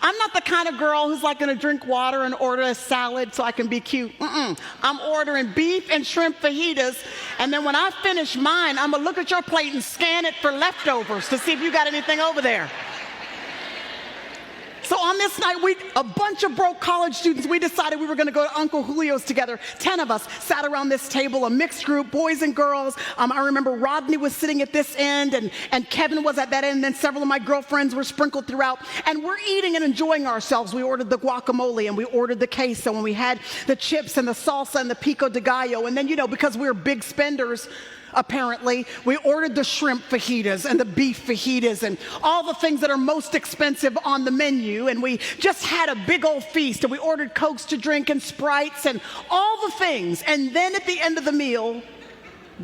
I'm not the kind of girl who's like going to drink water and order a salad so I can be cute. I'm ordering beef and shrimp fajitas, and then when I finish mine, I'm going to look at your plate and scan it for leftovers to see if you got anything over there. So on this night, a bunch of broke college students, we decided we were going to go to Uncle Julio's together. 10 of us sat around this table, a mixed group, boys and girls. I remember Rodney was sitting at this end, and Kevin was at that end, and then several of my girlfriends were sprinkled throughout. And we're eating and enjoying ourselves. We ordered the guacamole, and we ordered the queso, and we had the chips and the salsa and the pico de gallo. And then, because we were big spenders, apparently, we ordered the shrimp fajitas and the beef fajitas and all the things that are most expensive on the menu, and we just had a big old feast, and we ordered Cokes to drink and Sprites and all the things. And then at the end of the meal,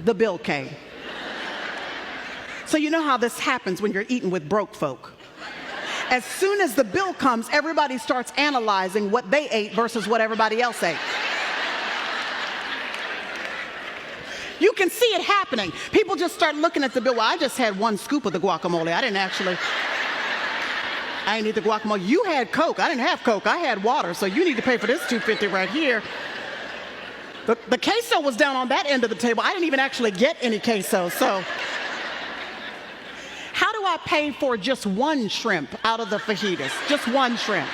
the bill came. So you know how this happens when you're eating with broke folk. As soon as the bill comes, everybody starts analyzing what they ate versus what everybody else ate. You can see it happening. People just start looking at the bill. Well, I just had one scoop of the guacamole. I didn't eat the guacamole. You had Coke. I didn't have Coke. I had water. So you need to pay for this $2.50 right here. The queso was down on that end of the table. I didn't even actually get any queso. So how do I pay for just one shrimp out of the fajitas? Just one shrimp.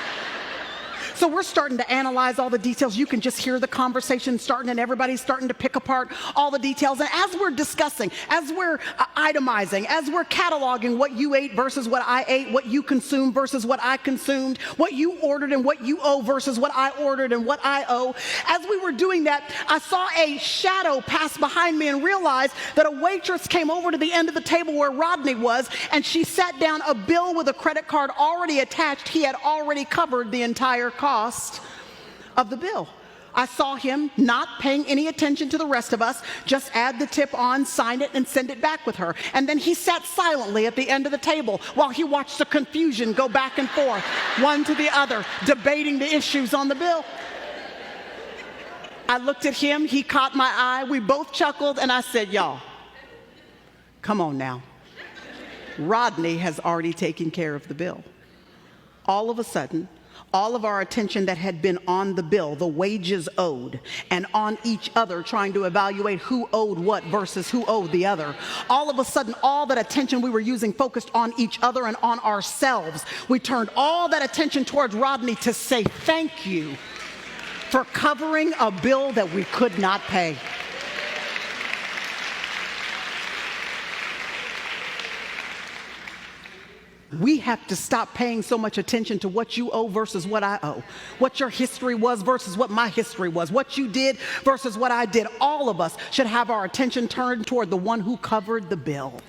So we're starting to analyze all the details. You can just hear the conversation starting, and everybody's starting to pick apart all the details. And as we're discussing, as we're itemizing, as we're cataloging what you ate versus what I ate, what you consumed versus what I consumed, what you ordered and what you owe versus what I ordered and what I owe, as we were doing that, I saw a shadow pass behind me and realized that a waitress came over to the end of the table where Rodney was, and she sat down a bill with a credit card already attached. He had already covered the entire cost of the bill. I saw him not paying any attention to the rest of us, just add the tip on, sign it, and send it back with her. And then he sat silently at the end of the table while he watched the confusion go back and forth, one to the other, debating the issues on the bill. I looked at him, he caught my eye, we both chuckled, and I said, y'all, come on now. Rodney has already taken care of the bill. All of a sudden, all of our attention that had been on the bill, the wages owed, and on each other, trying to evaluate who owed what versus who owed the other. All of a sudden, all that attention we were using focused on each other and on ourselves. We turned all that attention towards Rodney to say thank you for covering a bill that we could not pay. We have to stop paying so much attention to what you owe versus what I owe, what your history was versus what my history was, what you did versus what I did. All of us should have our attention turned toward the one who covered the bill.